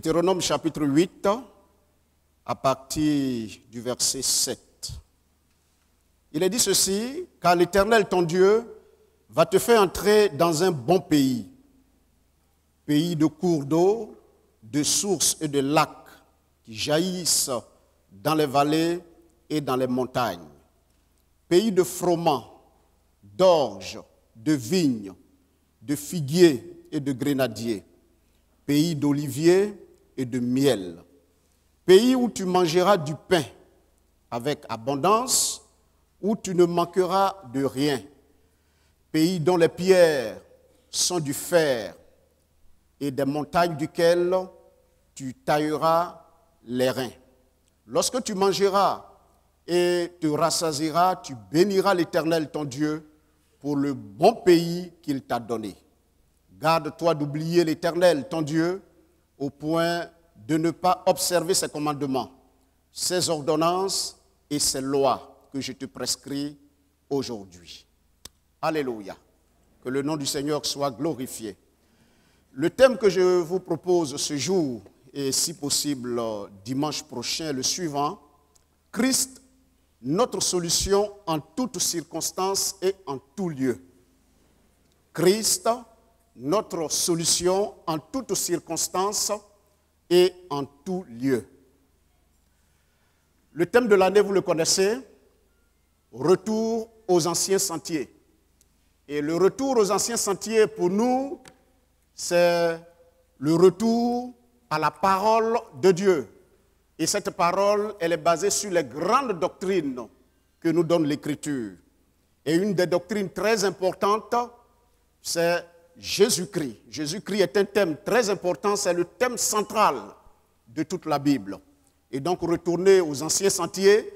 Deutéronome chapitre 8, à partir du verset 7. Il est dit ceci, car l'Éternel, ton Dieu, va te faire entrer dans un bon pays, pays de cours d'eau, de sources et de lacs qui jaillissent dans les vallées et dans les montagnes, pays de froment, d'orge, de vignes, de figuiers et de grenadiers, pays d'oliviers et de miel, pays où tu mangeras du pain avec abondance, où tu ne manqueras de rien, pays dont les pierres sont du fer et des montagnes duquel tu tailleras les reins. Lorsque tu mangeras et te rassasieras, tu béniras l'Éternel ton Dieu pour le bon pays qu'il t'a donné. Garde-toi d'oublier l'Éternel ton Dieu au point de ne pas observer ses commandements, ses ordonnances et ses lois que je te prescris aujourd'hui. Alléluia. Que le nom du Seigneur soit glorifié. Le thème que je vous propose ce jour, et si possible dimanche prochain, est le suivant: Christ, notre solution en toutes circonstances et en tout lieu. Christ, notre solution en toutes circonstances et en tout lieu. Le thème de l'année, vous le connaissez, retour aux anciens sentiers. Et le retour aux anciens sentiers, pour nous, c'est le retour à la parole de Dieu. Et cette parole, elle est basée sur les grandes doctrines que nous donne l'Écriture. Et une des doctrines très importantes, c'est Jésus-Christ. Jésus-Christ est un thème très important, c'est le thème central de toute la Bible. Et donc, retourner aux anciens sentiers,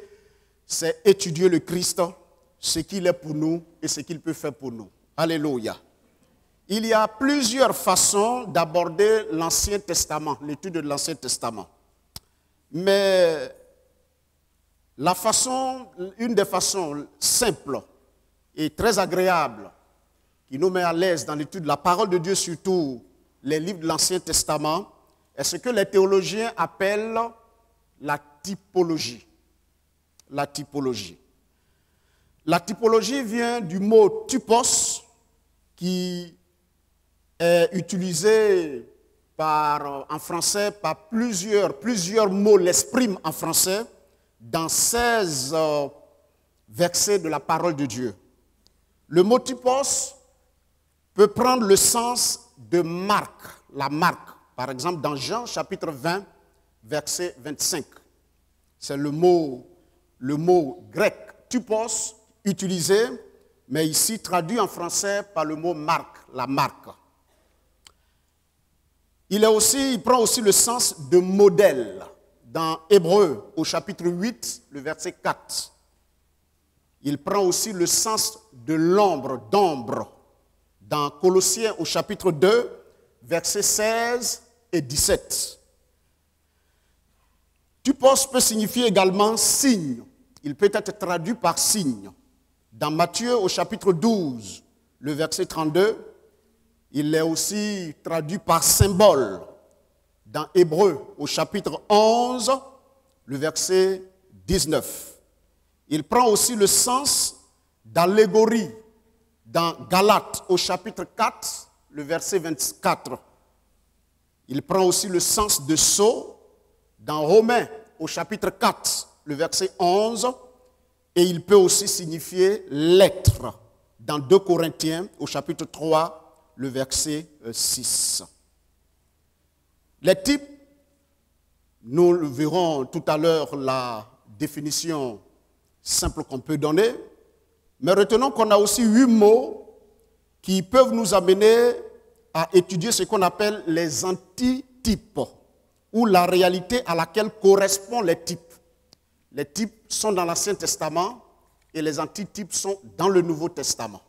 c'est étudier le Christ, ce qu'il est pour nous et ce qu'il peut faire pour nous. Alléluia. Il y a plusieurs façons d'aborder l'Ancien Testament, l'étude de l'Ancien Testament. Mais une des façons simples et très agréables qui nous met à l'aise dans l'étude de la parole de Dieu, surtout les livres de l'Ancien Testament, est ce que les théologiens appellent la typologie. La typologie. La typologie vient du mot typos, qui est utilisé en français par plusieurs mots l'expriment en français dans 16 versets de la parole de Dieu. Le mot typos peut prendre le sens de marque, la marque. Par exemple, dans Jean chapitre 20, verset 25. C'est le mot grec typos utilisé, mais ici traduit en français par le mot marque, la marque. Il prend aussi le sens de modèle dans Hébreux au chapitre 8, le verset 4. Il prend aussi le sens de l'ombre, d'ombre, dans Colossiens au chapitre 2, versets 16 et 17. Typos peut signifier également signe. Il peut être traduit par signe. Dans Matthieu au chapitre 12, le verset 32, il est aussi traduit par symbole. Dans Hébreux au chapitre 11, le verset 19. Il prend aussi le sens d'allégorie dans Galates au chapitre 4, le verset 24. Il prend aussi le sens de sceau dans Romains au chapitre 4, le verset 11. Et il peut aussi signifier lettre dans 2 Corinthiens au chapitre 3, le verset 6. Les types, nous verrons tout à l'heure la définition simple qu'on peut donner, mais retenons qu'on a aussi 8 mots qui peuvent nous amener à étudier ce qu'on appelle les antitypes, ou la réalité à laquelle correspondent les types. Les types sont dans l'Ancien Testament et les antitypes sont dans le Nouveau Testament.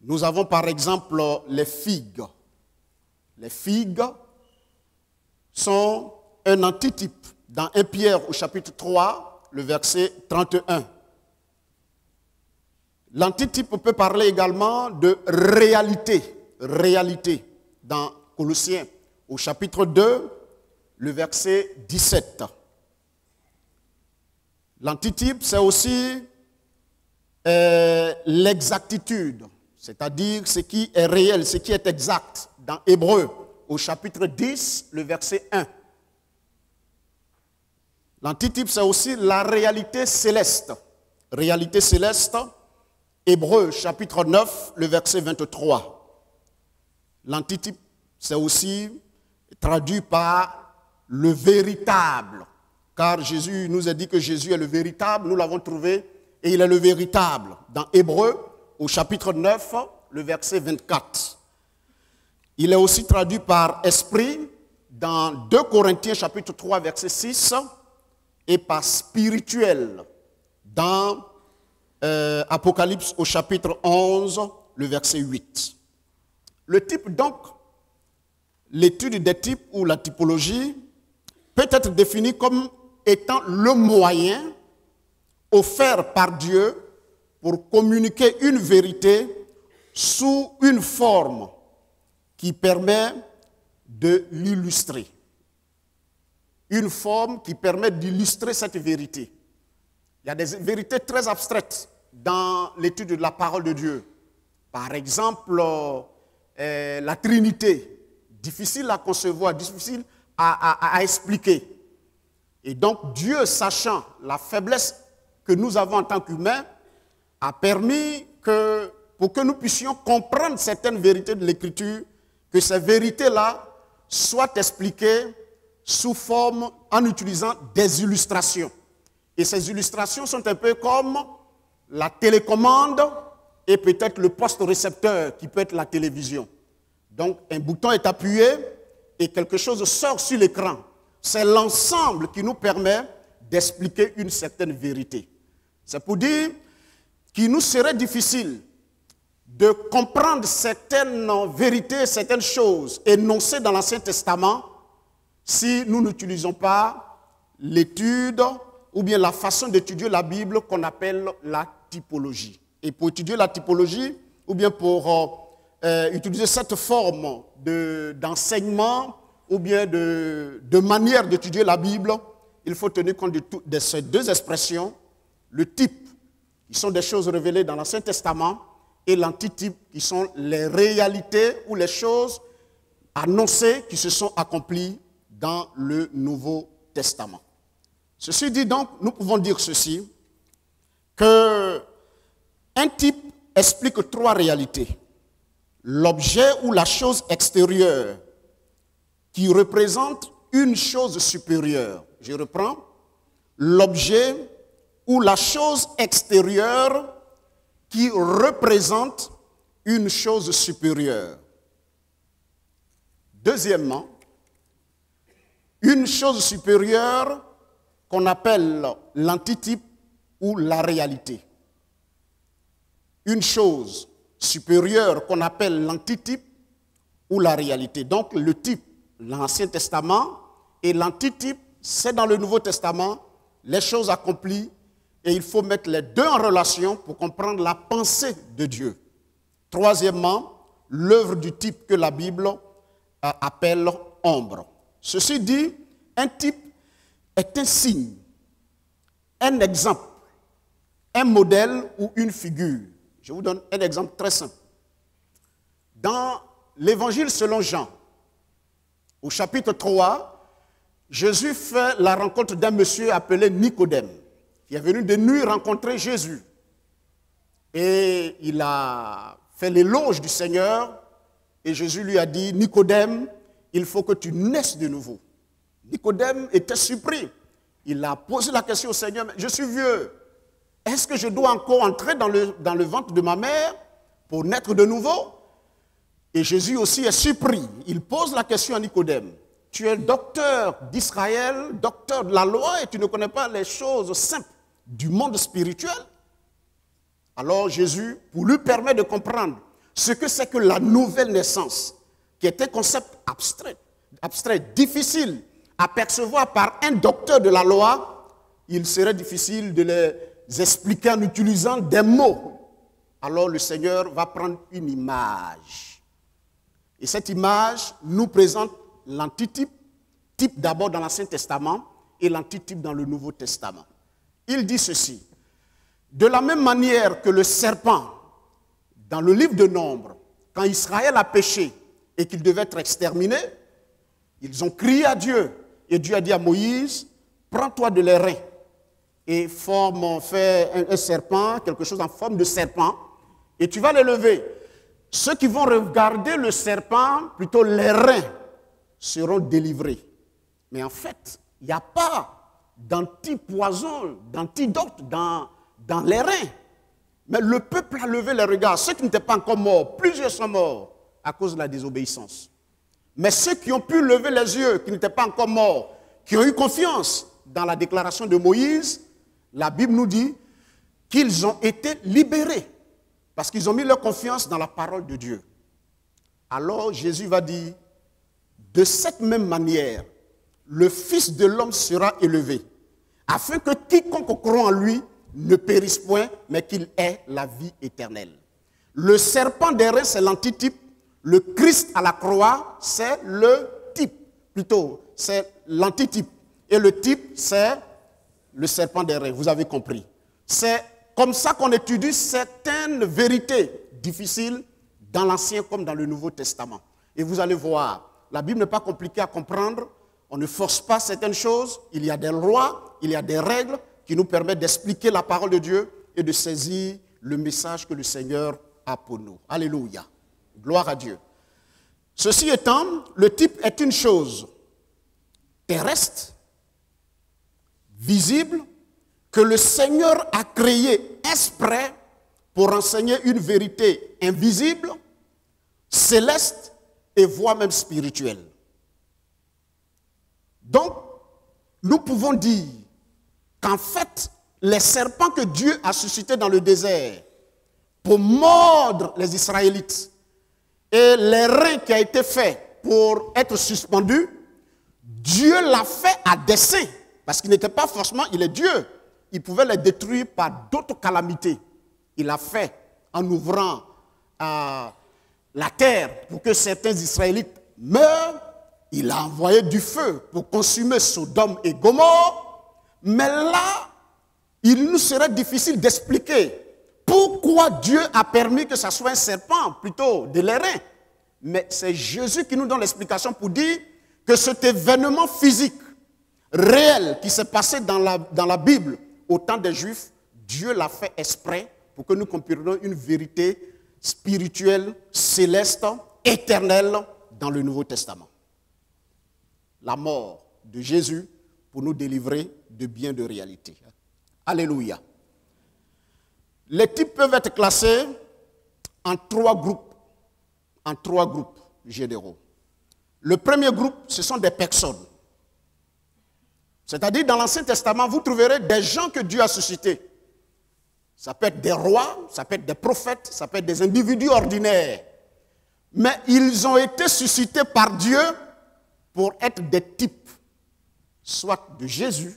Nous avons par exemple les figues. Les figues sont un antitype dans 1 Pierre au chapitre 3, le verset 31. L'antitype peut parler également de réalité. Réalité dans Colossiens au chapitre 2, le verset 17. L'antitype, c'est aussi l'exactitude, c'est-à-dire ce qui est réel, ce qui est exact. Dans Hébreu, au chapitre 10, le verset 1. L'antitype, c'est aussi la réalité céleste. Réalité céleste, Hébreu, chapitre 9, le verset 23. L'antitype, c'est aussi traduit par le véritable. Car Jésus nous a dit que Jésus est le véritable, nous l'avons trouvé, et il est le véritable. Dans Hébreu, au chapitre 9, le verset 24. Il est aussi traduit par esprit dans 2 Corinthiens, chapitre 3, verset 6, et par spirituel dans Apocalypse, au chapitre 11, le verset 8. Le type, donc, l'étude des types ou la typologie peut être définie comme étant le moyen offert par Dieu pour communiquer une vérité sous une forme qui permet de l'illustrer. Une forme qui permet d'illustrer cette vérité. Il y a des vérités très abstraites dans l'étude de la parole de Dieu. Par exemple, la Trinité, difficile à concevoir, difficile à expliquer. Et donc, Dieu, sachant la faiblesse que nous avons en tant qu'humains, a permis que, pour que nous puissions comprendre certaines vérités de l'Écriture, que ces vérités-là soient expliquées sous forme, en utilisant des illustrations. Et ces illustrations sont un peu comme la télécommande et peut-être le poste récepteur qui peut être la télévision. Donc, un bouton est appuyé et quelque chose sort sur l'écran. C'est l'ensemble qui nous permet d'expliquer une certaine vérité. C'est pour dire qu'il nous serait difficile de comprendre certaines vérités, certaines choses énoncées dans l'Ancien Testament si nous n'utilisons pas l'étude ou bien la façon d'étudier la Bible qu'on appelle la typologie. Et pour étudier la typologie, ou bien pour utiliser cette forme d'enseignement ou bien de manière d'étudier la Bible, il faut tenir compte de ces deux expressions, le type, qui sont des choses révélées dans l'Ancien Testament, et l'antitype, qui sont les réalités ou les choses annoncées qui se sont accomplies dans le Nouveau Testament. Ceci dit donc, nous pouvons dire ceci, qu'un type explique trois réalités. L'objet ou la chose extérieure qui représente une chose supérieure. Je reprends. L'objet ou la chose extérieure qui représente une chose supérieure. Deuxièmement, une chose supérieure qu'on appelle l'antitype ou la réalité. Une chose supérieure qu'on appelle l'antitype ou la réalité. Donc le type, l'Ancien Testament, et l'antitype, c'est dans le Nouveau Testament, les choses accomplies, et il faut mettre les deux en relation pour comprendre la pensée de Dieu. Troisièmement, l'œuvre du type que la Bible appelle ombre. Ceci dit, un type est un signe, un exemple, un modèle ou une figure. Je vous donne un exemple très simple. Dans l'Évangile selon Jean, au chapitre 3, Jésus fait la rencontre d'un monsieur appelé Nicodème, qui est venu de nuit rencontrer Jésus. Et il a fait l'éloge du Seigneur, et Jésus lui a dit, Nicodème, il faut que tu naisses de nouveau. Nicodème était surpris. Il a posé la question au Seigneur, je suis vieux, est-ce que je dois encore entrer dans le ventre de ma mère pour naître de nouveau? Et Jésus aussi est surpris. Il pose la question à Nicodème. Tu es docteur d'Israël, docteur de la loi, et tu ne connais pas les choses simples du monde spirituel? Alors Jésus, pour lui permettre de comprendre ce que c'est que la nouvelle naissance, qui est un concept abstrait, difficile à percevoir par un docteur de la loi, il serait difficile de les expliquer en utilisant des mots. Alors le Seigneur va prendre une image. Et cette image nous présente l'antitype, type d'abord dans l'Ancien Testament et l'antitype dans le Nouveau Testament. Il dit ceci: de la même manière que le serpent, dans le livre de Nombre, quand Israël a péché et qu'il devait être exterminé, ils ont crié à Dieu et Dieu a dit à Moïse: prends-toi de l'airain et fais un serpent, quelque chose en forme de serpent, et tu vas les lever. Ceux qui vont regarder le serpent, plutôt l'airain, seront délivrés. Mais en fait, il n'y a pas d'antipoison, d'antidote dans l'airain. Mais le peuple a levé les regards. Ceux qui n'étaient pas encore morts, plusieurs sont morts à cause de la désobéissance. Mais ceux qui ont pu lever les yeux, qui n'étaient pas encore morts, qui ont eu confiance dans la déclaration de Moïse, la Bible nous dit qu'ils ont été libérés parce qu'ils ont mis leur confiance dans la parole de Dieu. Alors Jésus va dire: de cette même manière, le Fils de l'homme sera élevé, afin que quiconque croit en lui ne périsse point, mais qu'il ait la vie éternelle. Le serpent d'airain, c'est l'antitype. Le Christ à la croix, c'est le type. Plutôt, c'est l'antitype. Et le type, c'est le serpent d'airain. Vous avez compris. C'est comme ça qu'on étudie certaines vérités difficiles dans l'Ancien comme dans le Nouveau Testament. Et vous allez voir, la Bible n'est pas compliquée à comprendre. On ne force pas certaines choses. Il y a des lois, il y a des règles qui nous permettent d'expliquer la parole de Dieu et de saisir le message que le Seigneur a pour nous. Alléluia. Gloire à Dieu. Ceci étant, le type est une chose terrestre, visible, que le Seigneur a créée exprès pour enseigner une vérité invisible, céleste et voire même spirituelle. Donc, nous pouvons dire qu'en fait, les serpents que Dieu a suscités dans le désert pour mordre les Israélites et l'airain qui a été fait pour être suspendu, Dieu l'a fait à dessein, parce qu'il n'était pas forcément, il est Dieu. Il pouvait les détruire par d'autres calamités. Il l'a fait en ouvrant la terre pour que certains Israélites meurent. Il a envoyé du feu pour consumer Sodome et Gomorrhe. Mais là, il nous serait difficile d'expliquer pourquoi Dieu a permis que ça soit un serpent plutôt de l'airain. Mais c'est Jésus qui nous donne l'explication pour dire que cet événement physique, réel, qui s'est passé dans la Bible au temps des Juifs, Dieu l'a fait exprès pour que nous comprenions une vérité spirituelle, céleste, éternelle dans le Nouveau Testament. La mort de Jésus pour nous délivrer de bien de réalité. Alléluia. Les types peuvent être classés en trois groupes généraux. Le premier groupe, ce sont des personnes. C'est-à-dire, dans l'Ancien Testament, vous trouverez des gens que Dieu a suscités. Ça peut être des rois, ça peut être des prophètes, ça peut être des individus ordinaires. Mais ils ont été suscités par Dieu pour être des types, soit de Jésus,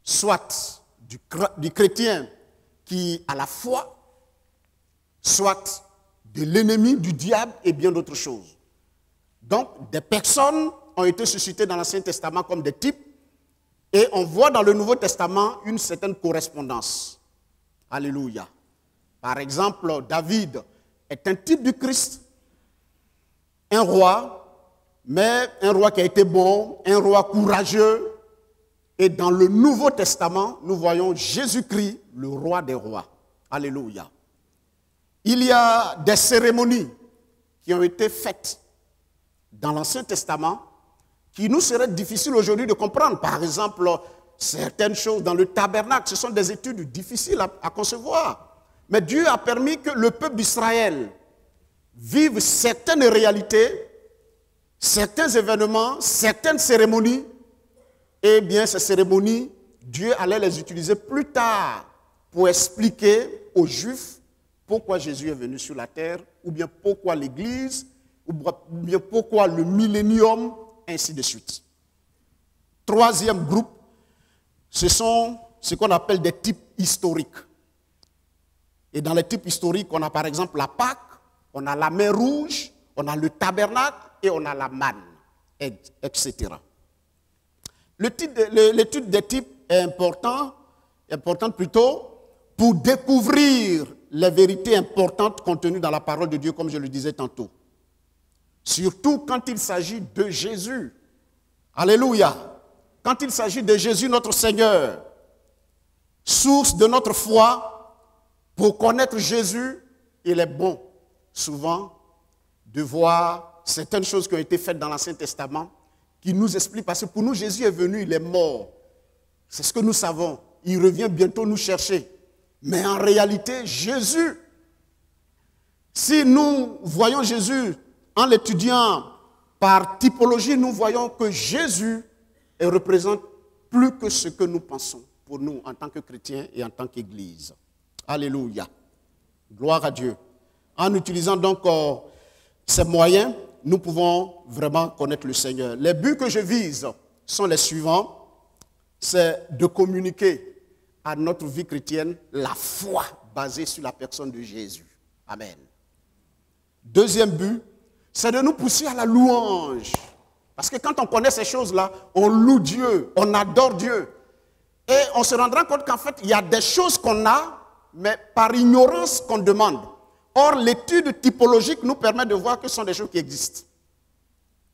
soit du chrétien qui a la foi, soit de l'ennemi, du diable et bien d'autres choses. Donc, des personnes ont été suscitées dans l'Ancien Testament comme des types et on voit dans le Nouveau Testament une certaine correspondance. Alléluia. Par exemple, David est un type du Christ, un roi, mais un roi qui a été bon, un roi courageux. Et dans le Nouveau Testament, nous voyons Jésus-Christ, le roi des rois. Alléluia. Il y a des cérémonies qui ont été faites dans l'Ancien Testament qui nous seraient difficiles aujourd'hui de comprendre. Par exemple, certaines choses dans le tabernacle, ce sont des études difficiles à concevoir. Mais Dieu a permis que le peuple d'Israël vive certaines réalités, certains événements, certaines cérémonies. Eh bien, ces cérémonies, Dieu allait les utiliser plus tard pour expliquer aux Juifs pourquoi Jésus est venu sur la terre, ou bien pourquoi l'Église, ou bien pourquoi le millénium, ainsi de suite. Troisième groupe, ce sont ce qu'on appelle des types historiques. Et dans les types historiques, on a par exemple la Pâque, on a la mer Rouge, on a le tabernacle et on a la manne. etc. L'étude des types est importante plutôt pour découvrir les vérités importantes contenues dans la parole de Dieu, comme je le disais tantôt. Surtout quand il s'agit de Jésus. Alléluia. Quand il s'agit de Jésus notre Seigneur, source de notre foi, pour connaître Jésus, il est bon souvent de voir certaines choses qui ont été faites dans l'Ancien Testament qui nous expliquent, parce que pour nous, Jésus est venu, il est mort. C'est ce que nous savons. Il revient bientôt nous chercher. Mais en réalité, Jésus, si nous voyons Jésus en l'étudiant par typologie, nous voyons que Jésus représente plus que ce que nous pensons pour nous en tant que chrétiens et en tant qu'Église. Alléluia. Gloire à Dieu. En utilisant donc ces moyens, nous pouvons vraiment connaître le Seigneur. Les buts que je vise sont les suivants. C'est de communiquer à notre vie chrétienne la foi basée sur la personne de Jésus. Amen. Deuxième but, c'est de nous pousser à la louange. Parce que quand on connaît ces choses-là, on loue Dieu, on adore Dieu. Et on se rendra compte qu'en fait, il y a des choses qu'on a, mais par ignorance qu'on demande. Or, l'étude typologique nous permet de voir que ce sont des choses qui existent.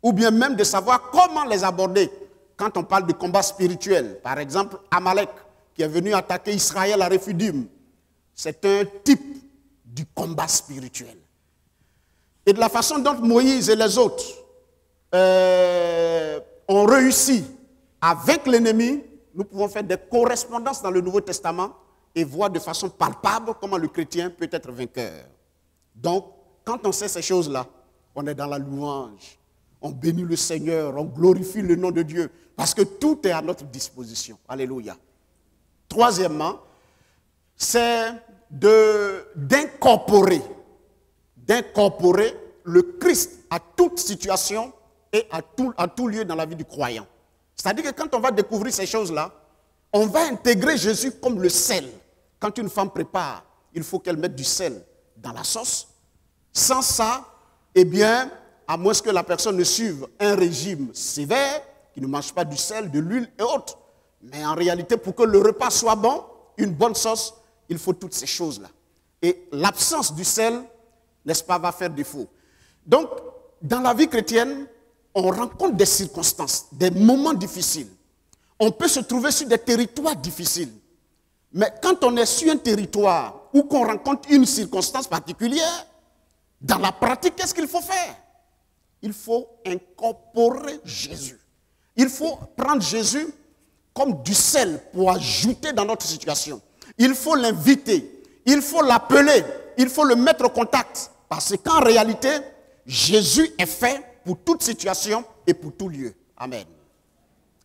Ou bien même de savoir comment les aborder. Quand on parle de combat spirituel, par exemple, Amalek, qui est venu attaquer Israël à Rephidim, c'est un type du combat spirituel. Et de la façon dont Moïse et les autres ont réussi à vaincre l'ennemi, nous pouvons faire des correspondances dans le Nouveau Testament et voir de façon palpable comment le chrétien peut être vainqueur. Donc, quand on sait ces choses-là, on est dans la louange. On bénit le Seigneur, on glorifie le nom de Dieu, parce que tout est à notre disposition. Alléluia. Troisièmement, c'est d'incorporer le Christ à toute situation et à tout lieu dans la vie du croyant. C'est-à-dire que quand on va découvrir ces choses-là, on va intégrer Jésus comme le sel. Quand une femme prépare, il faut qu'elle mette du sel dans la sauce. Sans ça, eh bien, à moins que la personne ne suive un régime sévère, qui ne mange pas du sel, de l'huile et autres. Mais en réalité, pour que le repas soit bon, une bonne sauce, il faut toutes ces choses-là. Et l'absence du sel, n'est-ce pas, va faire défaut. Donc, dans la vie chrétienne, on rencontre des circonstances, des moments difficiles. On peut se trouver sur des territoires difficiles. Mais quand on est sur un territoire où qu'on rencontre une circonstance particulière, dans la pratique, qu'est-ce qu'il faut faire? Il faut incorporer Jésus. Il faut prendre Jésus comme du sel pour ajouter dans notre situation. Il faut l'inviter, il faut l'appeler, il faut le mettre au contact. Parce qu'en réalité, Jésus est fait pour toute situation et pour tout lieu. Amen.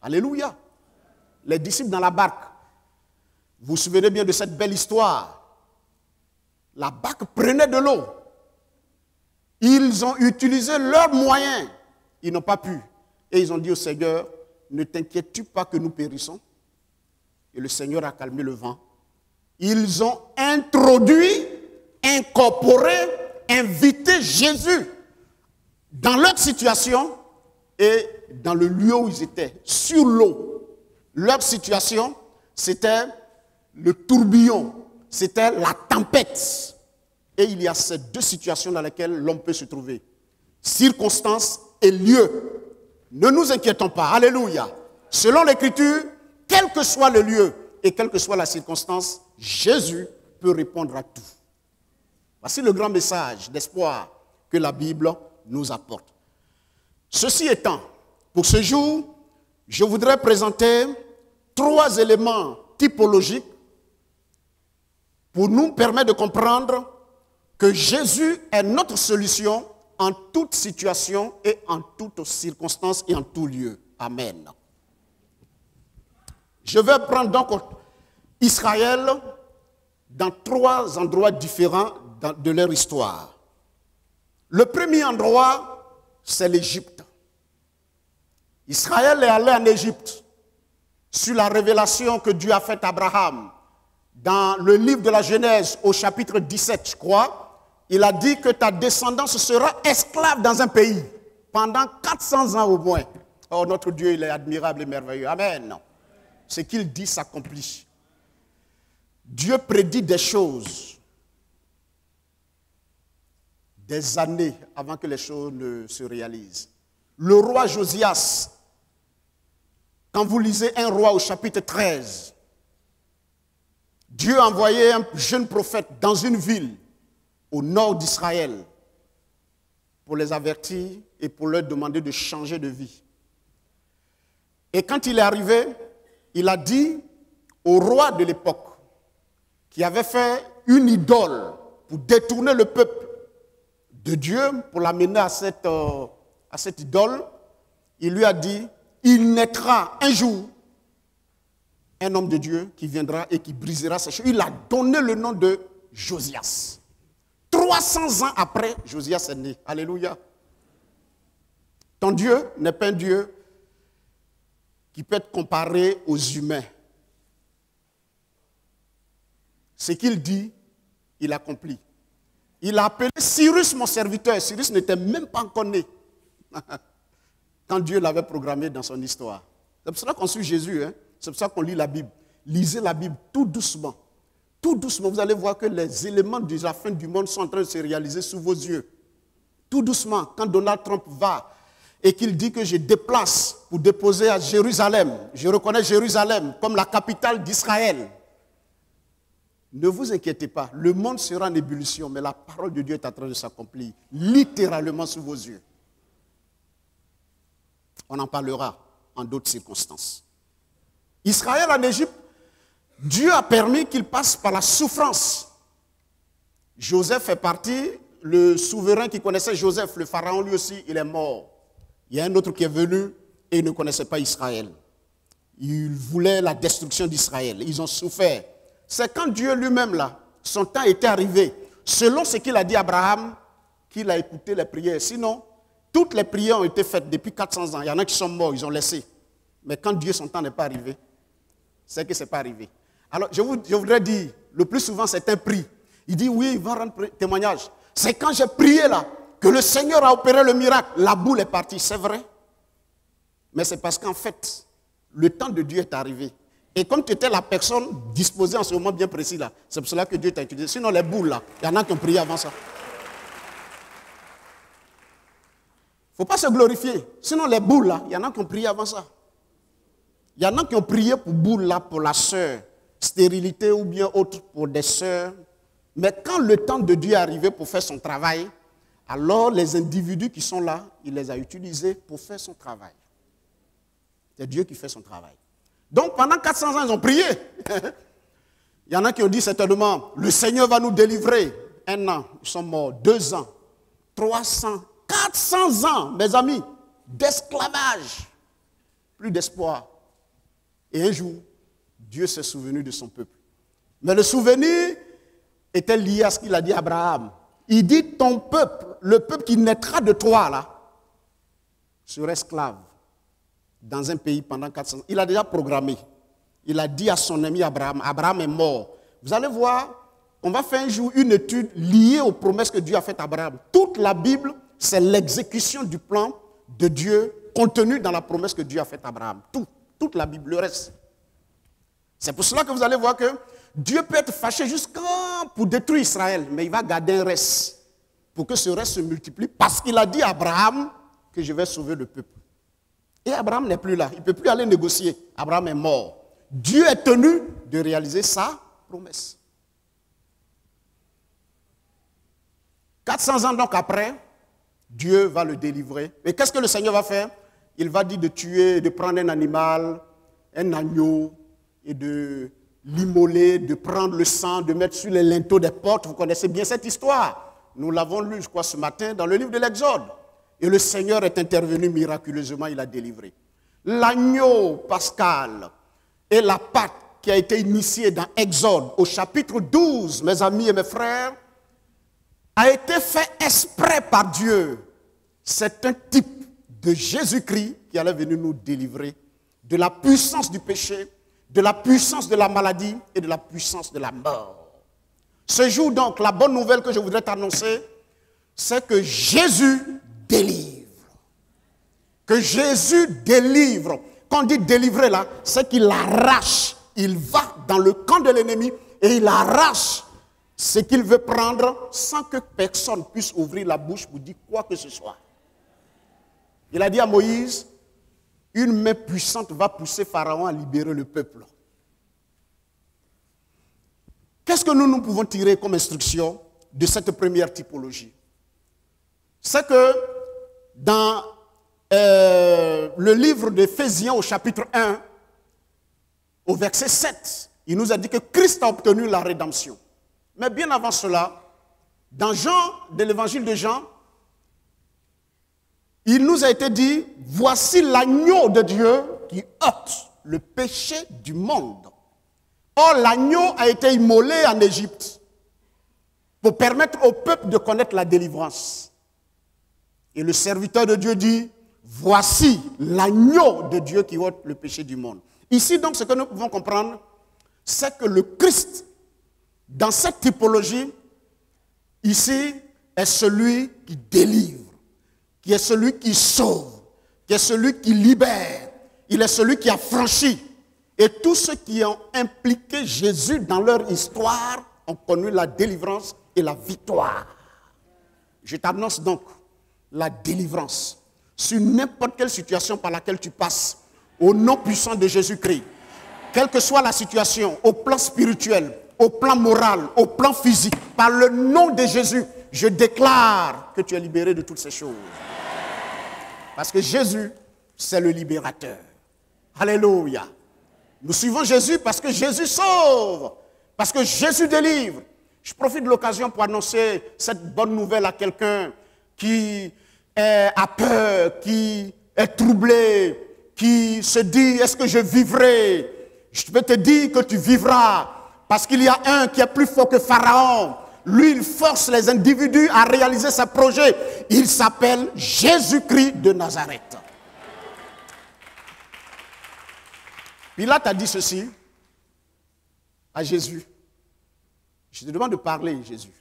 Alléluia. Les disciples dans la barque, vous vous souvenez bien de cette belle histoire. La barque prenait de l'eau. Ils ont utilisé leurs moyens. Ils n'ont pas pu. Et ils ont dit au Seigneur, ne t'inquiètes-tu pas que nous périssons? Et le Seigneur a calmé le vent. Ils ont introduit, incorporé, invité Jésus dans leur situation et dans le lieu où ils étaient, sur l'eau. Leur situation, c'était le tourbillon, c'était la tempête. Et il y a ces deux situations dans lesquelles l'homme peut se trouver. Circonstance et lieu. Ne nous inquiétons pas. Alléluia. Selon l'Écriture, quel que soit le lieu et quelle que soit la circonstance, Jésus peut répondre à tout. Voici le grand message d'espoir que la Bible nous apporte. Ceci étant, pour ce jour, je voudrais présenter 3 éléments typologiques pour nous permettre de comprendre que Jésus est notre solution en toute situation et en toutes circonstances et en tout lieu. Amen. Je vais prendre donc Israël dans 3 endroits différents de leur histoire. Le premier endroit, c'est l'Égypte. Israël est allé en Égypte sur la révélation que Dieu a faite à Abraham. Dans le livre de la Genèse, au chapitre 17, je crois, il a dit que ta descendance sera esclave dans un pays pendant 400 ans au moins. Oh, notre Dieu, il est admirable et merveilleux. Amen. Ce qu'il dit s'accomplit. Dieu prédit des choses des années avant que les choses ne se réalisent. Le roi Josias, quand vous lisez un roi au chapitre 13, Dieu a envoyé un jeune prophète dans une ville au nord d'Israël pour les avertir et pour leur demander de changer de vie. Et quand il est arrivé, il a dit au roi de l'époque, qui avait fait une idole pour détourner le peuple de Dieu, pour l'amener à cette idole, il lui a dit, il naîtra un jour un homme de Dieu qui viendra et qui brisera ces choses. Il a donné le nom de Josias. 300 ans après, Josias est né. Alléluia. Ton Dieu n'est pas un Dieu qui peut être comparé aux humains. Ce qu'il dit, il accomplit. Il a appelé Cyrus, mon serviteur. Cyrus n'était même pas encore né quand Dieu l'avait programmé dans son histoire. C'est pour cela qu'on suit Jésus. C'est pour ça qu'on lit la Bible. Lisez la Bible tout doucement. Tout doucement, vous allez voir que les éléments de la fin du monde sont en train de se réaliser sous vos yeux. Tout doucement, quand Donald Trump va et qu'il dit que je déplace pour déposer à Jérusalem, je reconnais Jérusalem comme la capitale d'Israël. Ne vous inquiétez pas, le monde sera en ébullition, mais la parole de Dieu est en train de s'accomplir littéralement sous vos yeux. On en parlera en d'autres circonstances. Israël en Égypte, Dieu a permis qu'il passe par la souffrance. Joseph fait partie, le souverain qui connaissait Joseph, le pharaon lui aussi, il est mort. Il y a un autre qui est venu et il ne connaissait pas Israël. Il voulait la destruction d'Israël. Ils ont souffert. C'est quand Dieu lui-même, là, son temps était arrivé, selon ce qu'il a dit à Abraham, qu'il a écouté les prières. Sinon, toutes les prières ont été faites depuis 400 ans. Il y en a qui sont morts, ils ont laissé. Mais quand Dieu, son temps n'est pas arrivé, c'est que ce n'est pas arrivé. Alors, je voudrais dire, le plus souvent, c'est un prix. Il dit, oui, il va rendre témoignage. C'est quand j'ai prié là, que le Seigneur a opéré le miracle. La boule est partie, c'est vrai. Mais c'est parce qu'en fait, le temps de Dieu est arrivé. Et comme tu étais la personne disposée en ce moment bien précis là, c'est pour cela que Dieu t'a utilisé. Sinon, les boules là, il y en a qui ont prié avant ça. Il ne faut pas se glorifier. Sinon, les boules là, il y en a qui ont prié avant ça. Il y en a qui ont prié pour boule là, pour la sœur, stérilité ou bien autre pour des sœurs. Mais quand le temps de Dieu est arrivé pour faire son travail, alors les individus qui sont là, il les a utilisés pour faire son travail. C'est Dieu qui fait son travail. Donc pendant 400 ans, ils ont prié. Il y en a qui ont dit certainement, le Seigneur va nous délivrer. 1 an, ils sont morts. 2 ans, 300, 400 ans, mes amis, d'esclavage. Plus d'espoir. Et un jour, Dieu s'est souvenu de son peuple. Mais le souvenir était lié à ce qu'il a dit à Abraham. Il dit, ton peuple, le peuple qui naîtra de toi, là, sera esclave dans un pays pendant 400 ans. Il a déjà programmé. Il a dit à son ami Abraham, Abraham est mort. Vous allez voir, on va faire un jour une étude liée aux promesses que Dieu a faites à Abraham. Toute la Bible, c'est l'exécution du plan de Dieu contenu dans la promesse que Dieu a faite à Abraham. Toute la Bible, le reste. C'est pour cela que vous allez voir que Dieu peut être fâché jusqu'à pour détruire Israël, mais il va garder un reste pour que ce reste se multiplie parce qu'il a dit à Abraham que je vais sauver le peuple. Et Abraham n'est plus là, il ne peut plus aller négocier. Abraham est mort. Dieu est tenu de réaliser sa promesse. 400 ans donc après, Dieu va le délivrer. Et qu'est-ce que le Seigneur va faire? Il va dire de tuer, de prendre un animal, un agneau, et de l'immoler, de prendre le sang, de mettre sur les linteaux des portes. Vous connaissez bien cette histoire. Nous l'avons lu, je crois, ce matin dans le livre de l'Exode. Et le Seigneur est intervenu miraculeusement, il a délivré. L'agneau pascal et la Pâque qui a été initiée dans Exode au chapitre 12, mes amis et mes frères, a été fait exprès par Dieu. C'est un type de Jésus-Christ qui allait venir nous délivrer de la puissance du péché, de la puissance de la maladie et de la puissance de la mort. Ce jour donc, la bonne nouvelle que je voudrais t'annoncer, c'est que Jésus délivre. que Jésus délivre. Quand on dit délivrer là, c'est qu'il arrache. Il va dans le camp de l'ennemi et il arrache ce qu'il veut prendre sans que personne puisse ouvrir la bouche pour dire quoi que ce soit. Il a dit à Moïse, une main puissante va pousser Pharaon à libérer le peuple. Qu'est-ce que nous pouvons tirer comme instruction de cette première typologie? C'est que dans le livre d'Éphésiens au chapitre 1, au verset 7, il nous a dit que Christ a obtenu la rédemption. Mais bien avant cela, dans l'évangile de Jean, il nous a été dit, voici l'agneau de Dieu qui ôte le péché du monde. Or, l'agneau a été immolé en Égypte pour permettre au peuple de connaître la délivrance. Et le serviteur de Dieu dit, voici l'agneau de Dieu qui ôte le péché du monde. Ici, donc, ce que nous pouvons comprendre, c'est que le Christ, dans cette typologie, ici, est celui qui délivre, qui est celui qui sauve, qui est celui qui libère. Il est celui qui a franchi. Et tous ceux qui ont impliqué Jésus dans leur histoire ont connu la délivrance et la victoire. Je t'annonce donc la délivrance sur n'importe quelle situation par laquelle tu passes, au nom puissant de Jésus-Christ. Quelle que soit la situation, au plan spirituel, au plan moral, au plan physique, par le nom de Jésus, je déclare que tu es libéré de toutes ces choses. Parce que Jésus, c'est le libérateur. Alléluia. Nous suivons Jésus parce que Jésus sauve, parce que Jésus délivre. Je profite de l'occasion pour annoncer cette bonne nouvelle à quelqu'un qui a peur, qui est troublé, qui se dit, est-ce que je vivrai? Je peux te dire que tu vivras, parce qu'il y a un qui est plus fort que Pharaon. Lui, il force les individus à réaliser ses projets. Il s'appelle Jésus-Christ de Nazareth. Pilate a dit ceci à Jésus. Je te demande de parler, Jésus.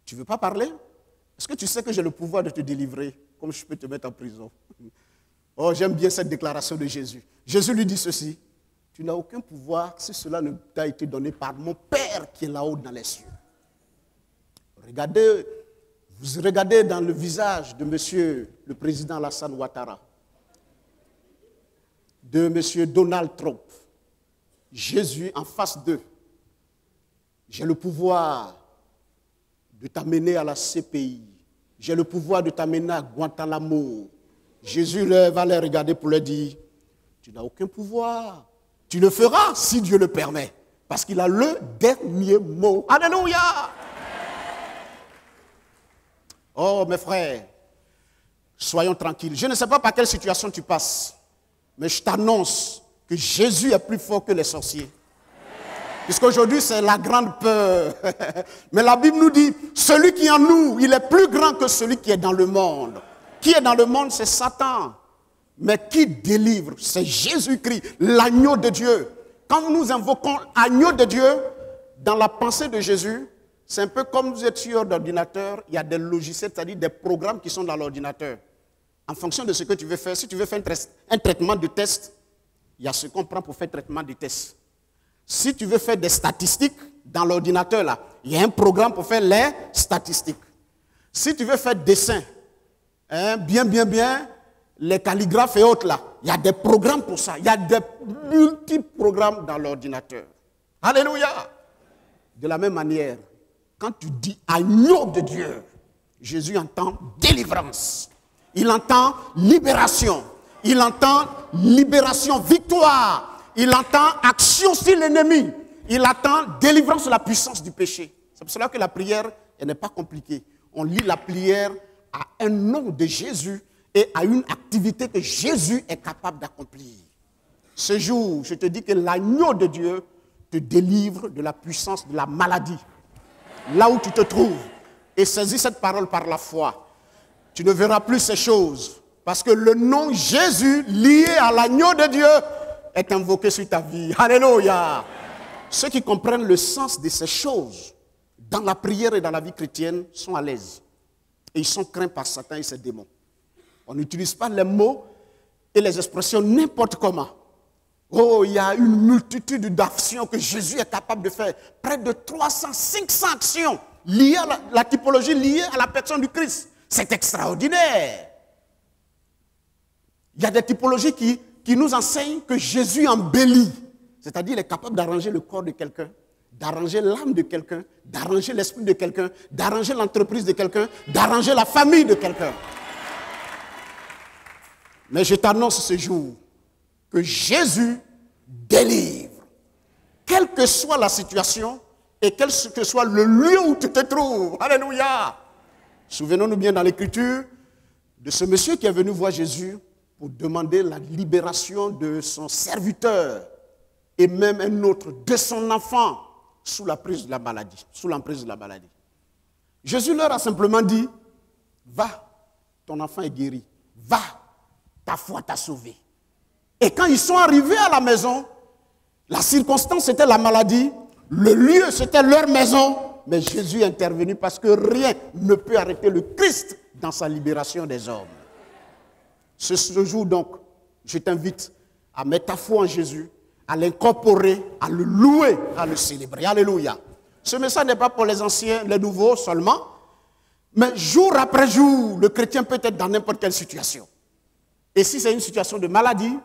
Tu ne veux pas parler? Est-ce que tu sais que j'ai le pouvoir de te délivrer, comme je peux te mettre en prison? Oh, j'aime bien cette déclaration de Jésus. Jésus lui dit ceci. Tu n'as aucun pouvoir si cela ne t'a été donné par mon Père qui est là-haut dans les cieux. Regardez, vous regardez dans le visage de monsieur le président Alassane Ouattara, de monsieur Donald Trump, Jésus en face d'eux. J'ai le pouvoir de t'amener à la CPI. J'ai le pouvoir de t'amener à Guantanamo. Jésus va les regarder pour leur dire, tu n'as aucun pouvoir. Tu le feras si Dieu le permet. Parce qu'il a le dernier mot. Alléluia! Oh, mes frères, soyons tranquilles. Je ne sais pas par quelle situation tu passes, mais je t'annonce que Jésus est plus fort que les sorciers. Puisqu'aujourd'hui, c'est la grande peur. Mais la Bible nous dit, celui qui est en nous, il est plus grand que celui qui est dans le monde. Qui est dans le monde, c'est Satan. Mais qui délivre, c'est Jésus-Christ, l'agneau de Dieu. Quand nous invoquons agneau de Dieu, dans la pensée de Jésus, c'est un peu comme vous êtes sur d'ordinateur, il y a des logiciels, c'est-à-dire des programmes qui sont dans l'ordinateur. En fonction de ce que tu veux faire, si tu veux faire un traitement de test, il y a ce qu'on prend pour faire traitement de test. Si tu veux faire des statistiques dans l'ordinateur, là, il y a un programme pour faire les statistiques. Si tu veux faire dessin, bien, les calligraphes et autres, là, il y a des programmes pour ça. Il y a des multiples programmes dans l'ordinateur. Alléluia! De la même manière, quand tu dis agneau de Dieu, Jésus entend délivrance. Il entend libération. Il entend libération, victoire. Il entend action sur l'ennemi. Il attend délivrance de la puissance du péché. C'est pour cela que la prière, elle n'est pas compliquée. On lit la prière à un nom de Jésus et à une activité que Jésus est capable d'accomplir. Ce jour, je te dis que l'agneau de Dieu te délivre de la puissance de la maladie. Là où tu te trouves, et saisis cette parole par la foi. Tu ne verras plus ces choses. Parce que le nom Jésus, lié à l'agneau de Dieu, est invoqué sur ta vie. Alléluia. Ceux qui comprennent le sens de ces choses dans la prière et dans la vie chrétienne sont à l'aise. Et ils sont craints par Satan et ses démons. On n'utilise pas les mots et les expressions n'importe comment. Oh, il y a une multitude d'actions que Jésus est capable de faire. Près de 300, 500 actions liées à la typologie, liée à la personne du Christ. C'est extraordinaire. Il y a des typologies qui nous enseignent que Jésus embellit. C'est-à-dire qu'il est capable d'arranger le corps de quelqu'un, d'arranger l'âme de quelqu'un, d'arranger l'esprit de quelqu'un, d'arranger l'entreprise de quelqu'un, d'arranger la famille de quelqu'un. Mais je t'annonce ce jour que Jésus délivre. Quelle que soit la situation et quel que soit le lieu où tu te trouves. Alléluia. Souvenons-nous bien dans l'Écriture de ce monsieur qui est venu voir Jésus pour demander la libération de son serviteur et même un autre, de son enfant, sous l'emprise de la maladie. Jésus leur a simplement dit, va, ton enfant est guéri. Va, ta foi t'a sauvé. Et quand ils sont arrivés à la maison, la circonstance c'était la maladie, le lieu c'était leur maison, mais Jésus est intervenu parce que rien ne peut arrêter le Christ dans sa libération des hommes. Ce jour donc, je t'invite à mettre ta foi en Jésus, à l'incorporer, à le louer, à le célébrer. Alléluia. Ce message n'est pas pour les anciens, les nouveaux seulement, mais jour après jour, le chrétien peut être dans n'importe quelle situation. Et si c'est une situation de maladie,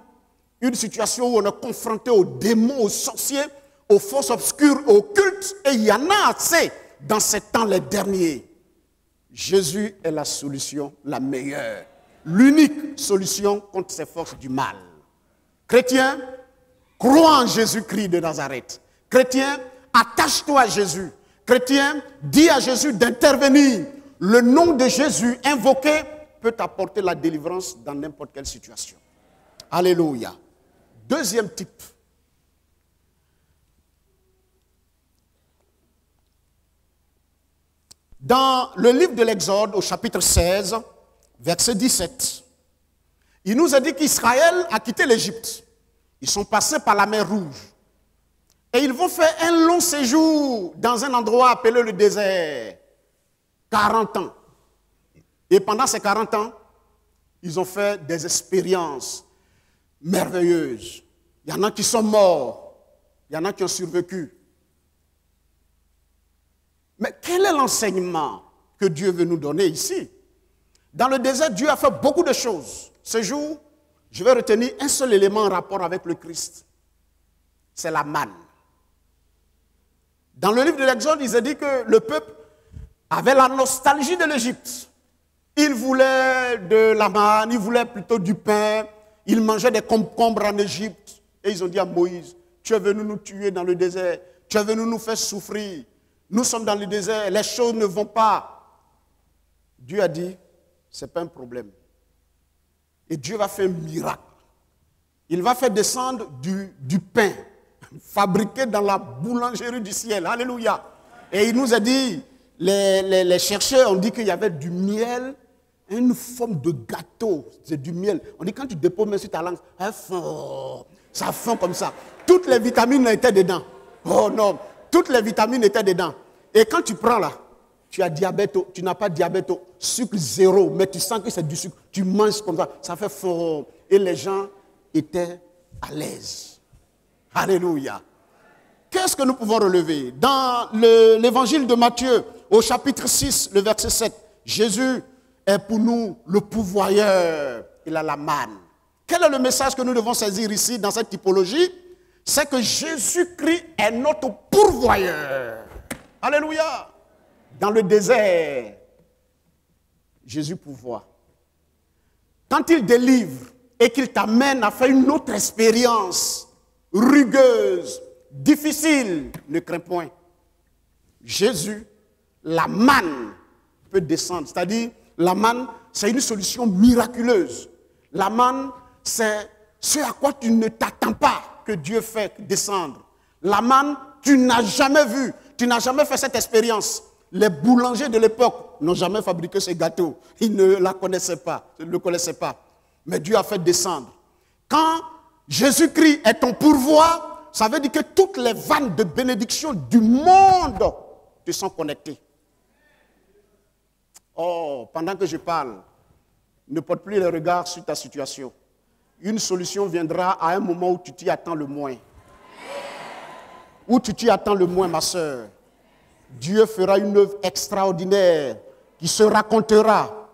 une situation où on est confronté aux démons, aux sorciers, aux forces obscures, aux cultes, et il y en a assez dans ces temps les derniers. Jésus est la solution la meilleure, l'unique solution contre ces forces du mal. Chrétien, crois en Jésus-Christ de Nazareth. Chrétien, attache-toi à Jésus. Chrétien, dis à Jésus d'intervenir. Le nom de Jésus invoqué peut apporter la délivrance dans n'importe quelle situation. Alléluia. Deuxième type. Dans le livre de l'Exode, au chapitre 16, verset 17, il nous a dit qu'Israël a quitté l'Égypte. Ils sont passés par la mer Rouge. Et ils vont faire un long séjour dans un endroit appelé le désert. 40 ans. Et pendant ces 40 ans, ils ont fait des expériences merveilleuses. Il y en a qui sont morts. Il y en a qui ont survécu. Mais quel est l'enseignement que Dieu veut nous donner ici? Dans le désert, Dieu a fait beaucoup de choses. Ce jour, je vais retenir un seul élément en rapport avec le Christ. C'est la manne. Dans le livre de l'Exode, il est dit que le peuple avait la nostalgie de l'Égypte. Il voulait de la manne, il voulait plutôt du pain. Il mangeait des concombres en Égypte. Et ils ont dit à Moïse, tu es venu nous tuer dans le désert. Tu es venu nous faire souffrir. Nous sommes dans le désert, les choses ne vont pas. Dieu a dit, ce n'est pas un problème. Et Dieu va faire un miracle. Il va faire descendre du pain fabriqué dans la boulangerie du ciel. Alléluia. Et il nous a dit, les chercheurs ont dit qu'il y avait du miel, une forme de gâteau. C'est du miel. On dit quand tu déposes même sur ta langue, ça fond comme ça. Toutes les vitamines étaient dedans. Oh non, toutes les vitamines étaient dedans. Et quand tu prends là, tu as diabète, tu n'as pas diabète, sucre zéro, mais tu sens que c'est du sucre. Tu manges comme ça, ça fait fort. Et les gens étaient à l'aise. Alléluia. Qu'est-ce que nous pouvons relever? Dans l'évangile de Matthieu, au chapitre 6, le verset 7, Jésus est pour nous le pourvoyeur. Il a la manne. Quel est le message que nous devons saisir ici dans cette typologie? C'est que Jésus-Christ est notre pourvoyeur. Alléluia. Dans le désert, Jésus pourvoit. Quand il délivre et qu'il t'amène à faire une autre expérience rugueuse, difficile, ne crains point. Jésus, la manne peut descendre. C'est-à-dire, la manne, c'est une solution miraculeuse. La manne, c'est ce à quoi tu ne t'attends pas que Dieu fait descendre. La manne, tu n'as jamais vu, tu n'as jamais fait cette expérience. Les boulangers de l'époque n'ont jamais fabriqué ce gâteau. Ils ne la connaissaient pas, ils ne le connaissaient pas. Mais Dieu a fait descendre. Quand Jésus-Christ est ton pourvoi, ça veut dire que toutes les vannes de bénédiction du monde te sont connectées. Oh, pendant que je parle, ne porte plus les regards sur ta situation. Une solution viendra à un moment où tu t'y attends le moins. Où tu t'y attends le moins, ma sœur. Dieu fera une œuvre extraordinaire qui se racontera.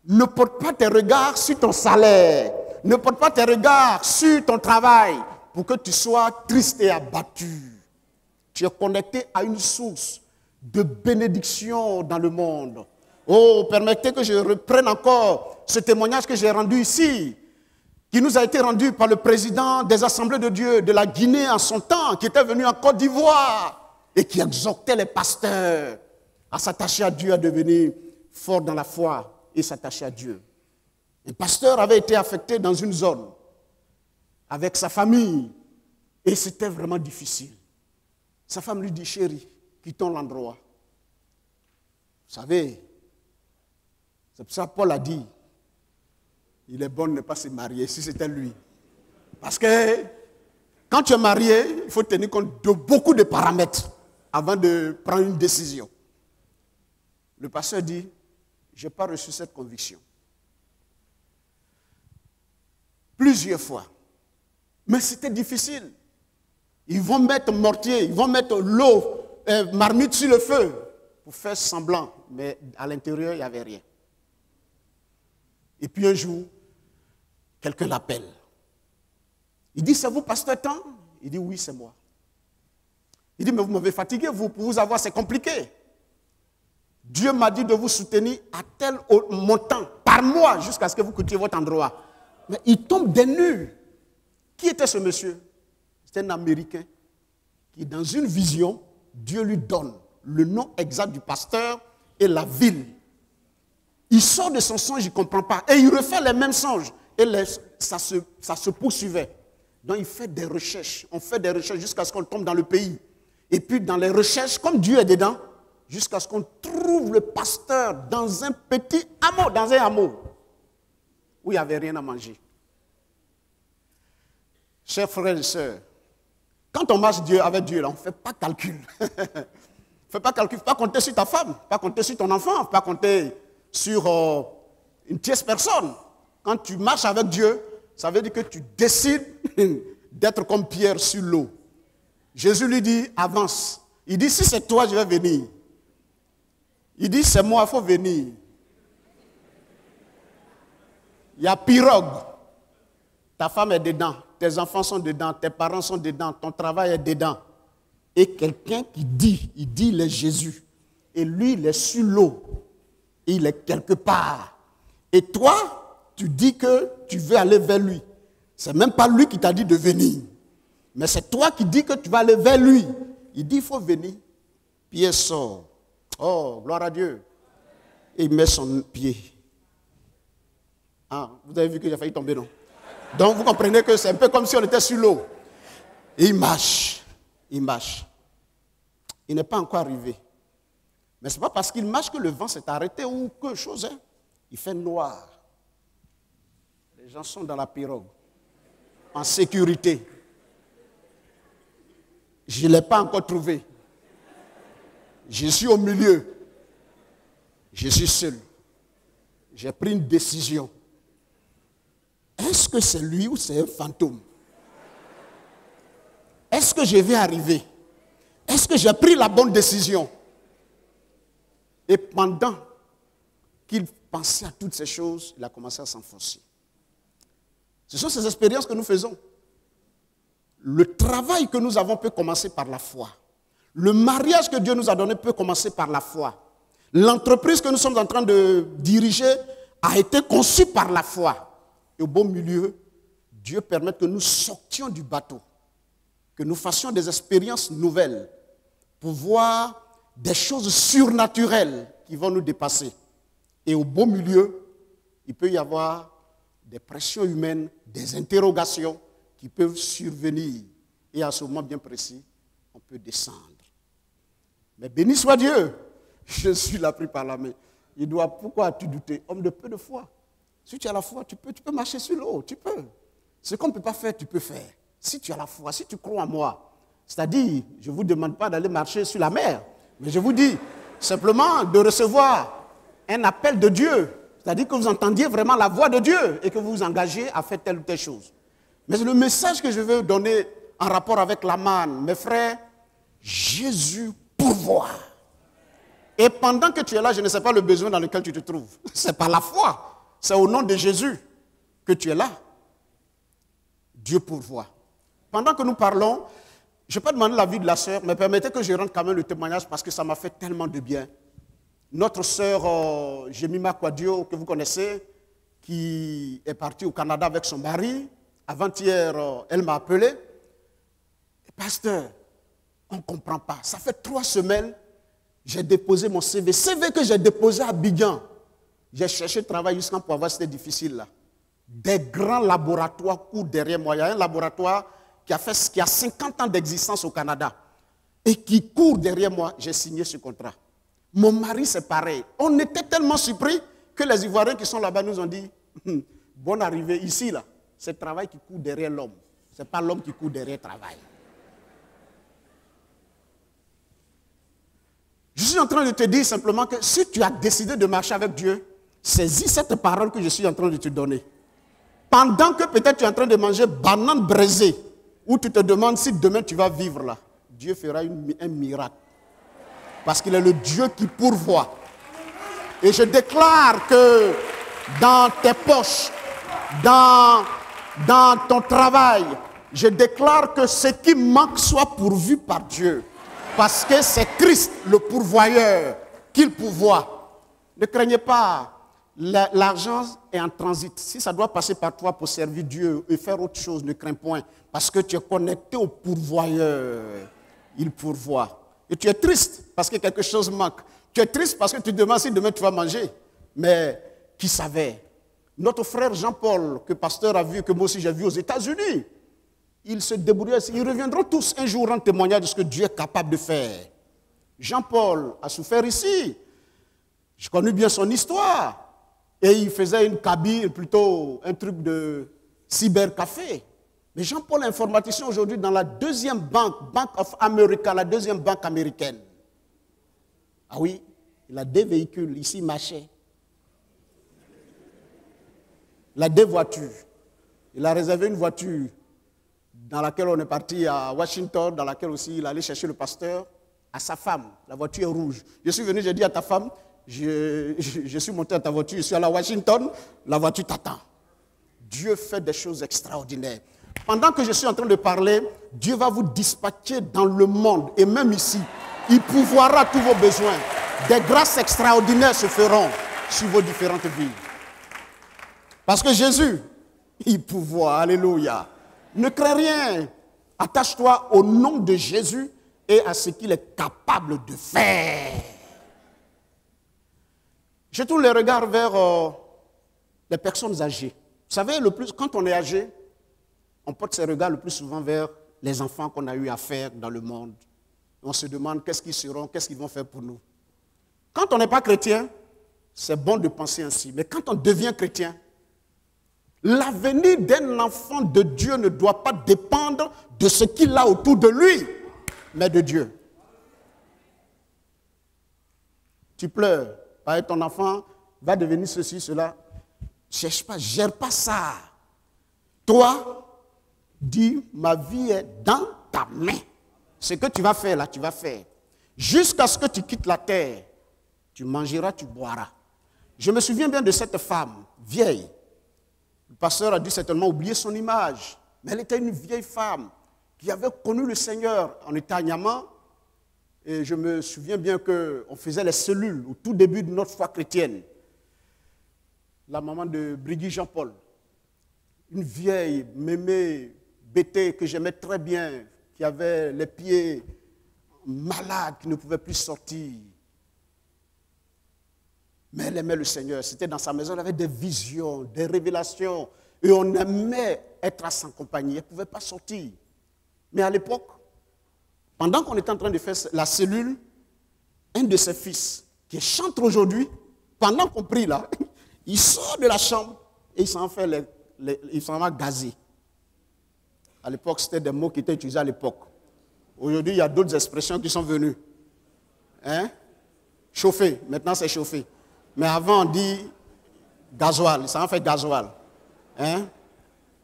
Ne porte pas tes regards sur ton salaire. Ne porte pas tes regards sur ton travail pour que tu sois triste et abattu. Tu es connecté à une source de bénédiction dans le monde. Oh, permettez que je reprenne encore ce témoignage que j'ai rendu ici, qui nous a été rendu par le président des Assemblées de Dieu de la Guinée en son temps, qui était venu en Côte d'Ivoire et qui exhortait les pasteurs à s'attacher à Dieu, à devenir fort dans la foi et s'attacher à Dieu. Un pasteur avait été affecté dans une zone avec sa famille et c'était vraiment difficile. Sa femme lui dit, chérie, quittons l'endroit. Vous savez, c'est pour ça que Paul a dit, il est bon de ne pas se marier si c'était lui. Parce que quand tu es marié, il faut tenir compte de beaucoup de paramètres avant de prendre une décision. Le pasteur dit, je n'ai pas reçu cette conviction. Plusieurs fois. Mais c'était difficile. Ils vont mettre mortier, ils vont mettre l'eau, marmite sur le feu pour faire semblant. Mais à l'intérieur, il n'y avait rien. Et puis un jour, quelqu'un l'appelle. Il dit, c'est vous, pasteur Tant? Il dit, oui, c'est moi. Il dit, mais vous m'avez fatigué, vous, pour vous avoir, c'est compliqué. Dieu m'a dit de vous soutenir à tel montant par mois jusqu'à ce que vous quittiez votre endroit. Mais il tombe des nues. Qui était ce monsieur? C'était un Américain qui, dans une vision, Dieu lui donne le nom exact du pasteur et la ville. Il sort de son songe, il ne comprend pas. Et il refait les mêmes songes. Et ça se poursuivait. Donc il fait des recherches. On fait des recherches jusqu'à ce qu'on tombe dans le pays. Et puis dans les recherches, comme Dieu est dedans, jusqu'à ce qu'on trouve le pasteur dans un petit hameau, dans un hameau, où il n'y avait rien à manger. Chers frères et sœurs, quand on marche avec Dieu, là, on ne fait pas calcul. On ne fait pas calcul, pas compter sur ta femme, pas compter sur ton enfant, pas compter sur une tierce personne. Quand tu marches avec Dieu, ça veut dire que tu décides d'être comme Pierre sur l'eau. Jésus lui dit, avance. Il dit, si c'est toi, je vais venir. Il dit, c'est moi, il faut venir. Il y a pirogue. Ta femme est dedans, tes enfants sont dedans, tes parents sont dedans, ton travail est dedans. Et quelqu'un qui dit, il est Jésus. Et lui, il est sur l'eau. Il est quelque part. Et toi, tu dis que tu veux aller vers lui. Ce n'est même pas lui qui t'a dit de venir. Mais c'est toi qui dis que tu vas aller vers lui. Il dit, il faut venir. Pierre sort. Oh, gloire à Dieu. Et il met son pied. Ah, vous avez vu que j'ai failli tomber, non? Donc vous comprenez que c'est un peu comme si on était sur l'eau. Et il marche. Il marche. Il n'est pas encore arrivé. Mais ce n'est pas parce qu'il marche que le vent s'est arrêté ou quelque chose. Hein. Il fait noir. Les gens sont dans la pirogue. En sécurité. Je ne l'ai pas encore trouvé. Je suis au milieu. Je suis seul. J'ai pris une décision. Est-ce que c'est lui ou c'est un fantôme? Est-ce que je vais arriver? Est-ce que j'ai pris la bonne décision? Et pendant qu'il pensait à toutes ces choses, il a commencé à s'enfoncer. Ce sont ces expériences que nous faisons. Le travail que nous avons peut commencer par la foi. Le mariage que Dieu nous a donné peut commencer par la foi. L'entreprise que nous sommes en train de diriger a été conçue par la foi. Et au beau milieu, Dieu permet que nous sortions du bateau, que nous fassions des expériences nouvelles pour voir des choses surnaturelles qui vont nous dépasser. Et au beau milieu, il peut y avoir des pressions humaines, des interrogations qui peuvent survenir. Et à ce moment bien précis, on peut descendre. Mais béni soit Dieu, je suis là pris par la main. Il doit, pourquoi as-tu douté? Homme de peu de foi. Si tu as la foi, tu peux marcher sur l'eau, tu peux. Ce qu'on ne peut pas faire, tu peux faire. Si tu as la foi, si tu crois en moi. C'est-à-dire, je ne vous demande pas d'aller marcher sur la mer, mais je vous dis simplement de recevoir un appel de Dieu. C'est-à-dire que vous entendiez vraiment la voix de Dieu et que vous vous engagez à faire telle ou telle chose. Mais le message que je veux donner en rapport avec la manne, mes frères, Jésus pourvoit. Et pendant que tu es là, je ne sais pas le besoin dans lequel tu te trouves. C'est par la foi. C'est au nom de Jésus que tu es là. Dieu pourvoit. Pendant que nous parlons, je ne vais pas demander l'avis de la sœur, mais permettez que je rende quand même le témoignage parce que ça m'a fait tellement de bien. Notre sœur Jemima Kwadio, que vous connaissez, qui est partie au Canada avec son mari, avant-hier, elle m'a appelé. Pasteur, on ne comprend pas. Ça fait 3 semaines, j'ai déposé mon CV. CV que j'ai déposé à Abidjan. J'ai cherché travail jusqu'à pour avoir, c'était difficile là. Des grands laboratoires courent derrière moi. Il y a un laboratoire qui a 50 ans d'existence au Canada et qui court derrière moi. J'ai signé ce contrat. Mon mari, c'est pareil. On était tellement surpris que les Ivoiriens qui sont là-bas nous ont dit bonne arrivée ici là. C'est le travail qui court derrière l'homme. Ce n'est pas l'homme qui court derrière le travail. Je suis en train de te dire simplement que si tu as décidé de marcher avec Dieu, saisis cette parole que je suis en train de te donner. Pendant que peut-être tu es en train de manger banane braisée, où tu te demandes si demain tu vas vivre là, Dieu fera un miracle. Parce qu'il est le Dieu qui pourvoit. Et je déclare que dans tes poches, dans ton travail, je déclare que ce qui manque soit pourvu par Dieu. Parce que c'est Christ, le pourvoyeur, qu'il pourvoit. Ne craignez pas, l'argent est en transit. Si ça doit passer par toi pour servir Dieu et faire autre chose, ne crains point. Parce que tu es connecté au pourvoyeur. Il pourvoit. Et tu es triste parce que quelque chose manque. Tu es triste parce que tu te demandes si demain tu vas manger. Mais qui savait? Notre frère Jean-Paul, que le pasteur a vu, que moi aussi j'ai vu aux États-Unis, ils se débrouillent. Ils reviendront tous un jour en témoignage de ce que Dieu est capable de faire. Jean-Paul a souffert ici. Je connais bien son histoire. Et il faisait une cabine, plutôt un truc de cybercafé. Mais Jean-Paul est informaticien aujourd'hui dans la deuxième banque, Bank of America, la deuxième banque américaine. Ah oui, il a 2 véhicules, ici, marché. Il a 2 voitures. Il a réservé une voiture dans laquelle on est parti à Washington, dans laquelle aussi il allait chercher le pasteur, à sa femme. La voiture est rouge. Je suis venu, j'ai dit à ta femme, je suis monté à ta voiture, je suis allé à Washington, la voiture t'attend. Dieu fait des choses extraordinaires. Pendant que je suis en train de parler, Dieu va vous dispatcher dans le monde et même ici. Il pourvoira tous vos besoins. Des grâces extraordinaires se feront sur vos différentes vies. Parce que Jésus, il pourvoit. Alléluia. Ne crains rien. Attache-toi au nom de Jésus et à ce qu'il est capable de faire. Je tourne les regards vers les personnes âgées. Vous savez, quand on est âgé, on porte ses regards le plus souvent vers les enfants qu'on a eu à faire dans le monde. On se demande qu'est-ce qu'ils seront, qu'est-ce qu'ils vont faire pour nous. Quand on n'est pas chrétien, c'est bon de penser ainsi. Mais quand on devient chrétien, l'avenir d'un enfant de Dieu ne doit pas dépendre de ce qu'il a autour de lui, mais de Dieu. Tu pleures, ton enfant va devenir ceci, cela. Cherche pas, gère pas ça. Toi, dis, ma vie est dans ta main. Ce que tu vas faire là, tu vas faire. Jusqu'à ce que tu quittes la terre, tu mangeras, tu boiras. Je me souviens bien de cette femme, vieille. Le pasteur a dû certainement oublier son image. Mais elle était une vieille femme qui avait connu le Seigneur. On était à Niamey. Et je me souviens bien qu'on faisait les cellules au tout début de notre foi chrétienne. La maman de Brigitte Jean-Paul. Une vieille, mémée, bêtée, que j'aimais très bien, qui avait les pieds malades, qui ne pouvait plus sortir. Mais elle aimait le Seigneur. C'était dans sa maison, elle avait des visions, des révélations. Et on aimait être à sa compagnie. Elle ne pouvait pas sortir. Mais à l'époque, pendant qu'on était en train de faire la cellule, un de ses fils, qui est chantre aujourd'hui, pendant qu'on prie là, il sort de la chambre et il s'en va gazer. À l'époque, c'était des mots qui étaient utilisés à l'époque. Aujourd'hui, il y a d'autres expressions qui sont venues. Hein? Chauffer. Maintenant, c'est chauffer. Mais avant, on dit Gasoil, ça en fait gasoil. Hein?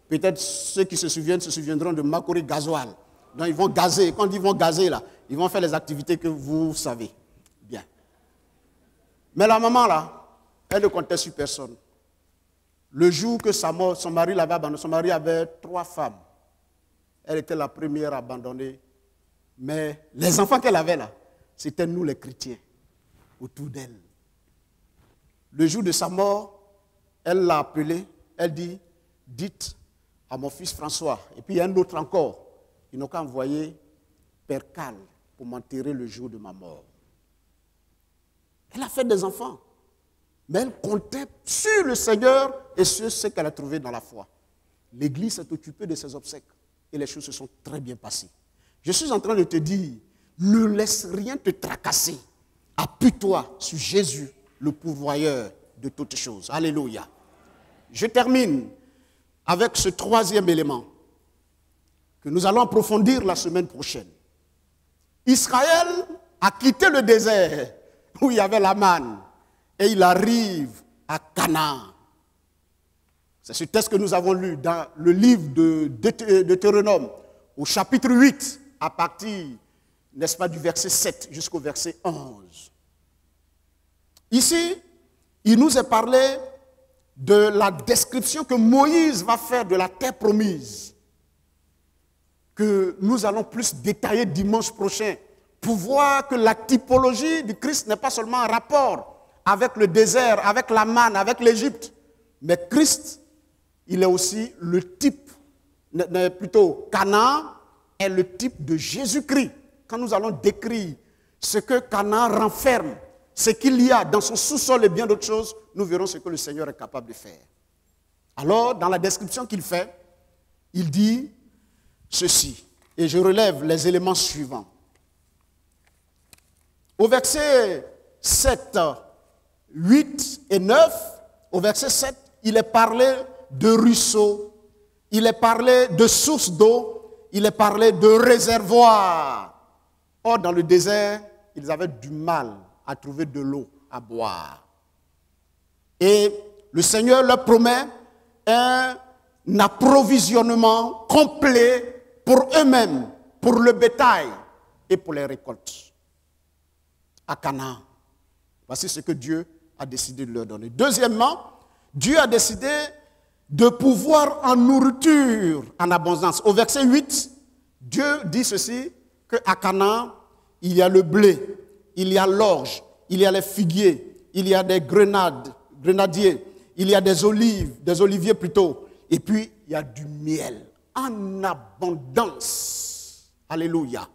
Peut-être ceux qui se souviendront de Makori Gasoil. Donc ils vont gazer. Quand ils vont gazer, là, ils vont faire les activités que vous savez. Bien. Mais la maman, là, elle ne comptait sur personne. Le jour que son mari l'avait abandonné, son mari avait 3 femmes. Elle était la première abandonnée. Mais les enfants qu'elle avait là, c'était nous les chrétiens, autour d'elle. Le jour de sa mort, elle l'a appelé, elle dit, dites à mon fils François, et puis il y a un autre encore, ils n'ont qu'à envoyer Père Cal pour m'enterrer le jour de ma mort. Elle a fait des enfants, mais elle comptait sur le Seigneur et sur ce qu'elle a trouvé dans la foi. L'Église s'est occupée de ses obsèques et les choses se sont très bien passées. Je suis en train de te dire, ne laisse rien te tracasser. Appuie-toi sur Jésus, le pourvoyeur de toutes choses. Alléluia. Je termine avec ce 3e élément que nous allons approfondir la semaine prochaine. Israël a quitté le désert où il y avait la manne et il arrive à Canaan. C'est ce texte que nous avons lu dans le livre de Deutéronome au chapitre 8 à partir, n'est-ce pas, du verset 7 jusqu'au verset 11. Ici, il nous est parlé de la description que Moïse va faire de la terre promise, que nous allons plus détailler dimanche prochain, pour voir que la typologie du Christ n'est pas seulement en rapport avec le désert, avec la manne, avec l'Égypte, mais Christ, il est aussi le type, plutôt Canaan est le type de Jésus-Christ. Quand nous allons décrire ce que Canaan renferme, ce qu'il y a dans son sous-sol et bien d'autres choses, nous verrons ce que le Seigneur est capable de faire. Alors, dans la description qu'il fait, il dit ceci, et je relève les éléments suivants. Au verset 7, 8 et 9, au verset 7, il est parlé de ruisseaux, il est parlé de sources d'eau, il est parlé de réservoirs. Or, dans le désert, ils avaient du mal à trouver de l'eau à boire. Et le Seigneur leur promet un approvisionnement complet pour eux-mêmes, pour le bétail et pour les récoltes. À Canaan. Voici ce que Dieu a décidé de leur donner. Deuxièmement, Dieu a décidé de pouvoir en nourriture en abondance. Au verset 8, Dieu dit ceci, qu'à Canaan, il y a le blé, il y a l'orge, il y a les figuiers, il y a des grenadiers, il y a des oliviers plutôt, et puis il y a du miel en abondance. Alléluia.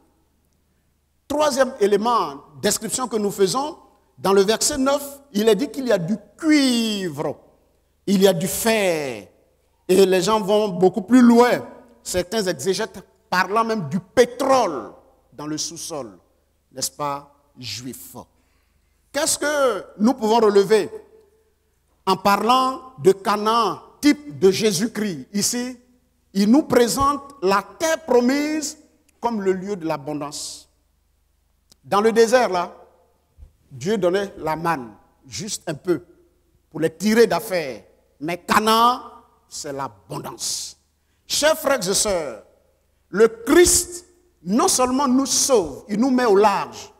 Troisième élément, description que nous faisons, dans le verset 9, il est dit qu'il y a du cuivre, il y a du fer, et les gens vont beaucoup plus loin. Certains exégètes parlant même du pétrole dans le sous-sol, n'est-ce pas, juif. Qu'est-ce que nous pouvons relever en parlant de Canaan, type de Jésus-Christ? Ici, il nous présente la terre promise comme le lieu de l'abondance. Dans le désert, là, Dieu donnait la manne, juste un peu, pour les tirer d'affaire. Mais Canaan, c'est l'abondance. Chers frères et sœurs, le Christ, non seulement nous sauve, il nous met au large,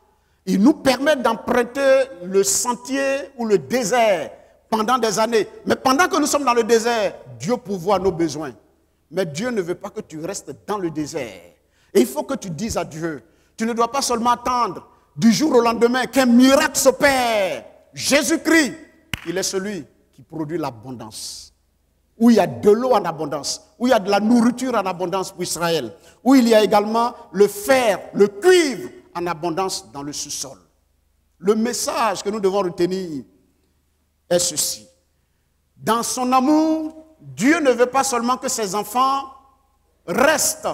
il nous permet d'emprunter le sentier ou le désert pendant des années. Mais pendant que nous sommes dans le désert, Dieu pourvoit nos besoins. Mais Dieu ne veut pas que tu restes dans le désert. Et il faut que tu dises à Dieu, tu ne dois pas seulement attendre du jour au lendemain qu'un miracle s'opère. Jésus-Christ, il est celui qui produit l'abondance. Où il y a de l'eau en abondance, où il y a de la nourriture en abondance pour Israël, où il y a également le fer, le cuivre en abondance dans le sous-sol. Le message que nous devons retenir est ceci. Dans son amour, Dieu ne veut pas seulement que ses enfants restent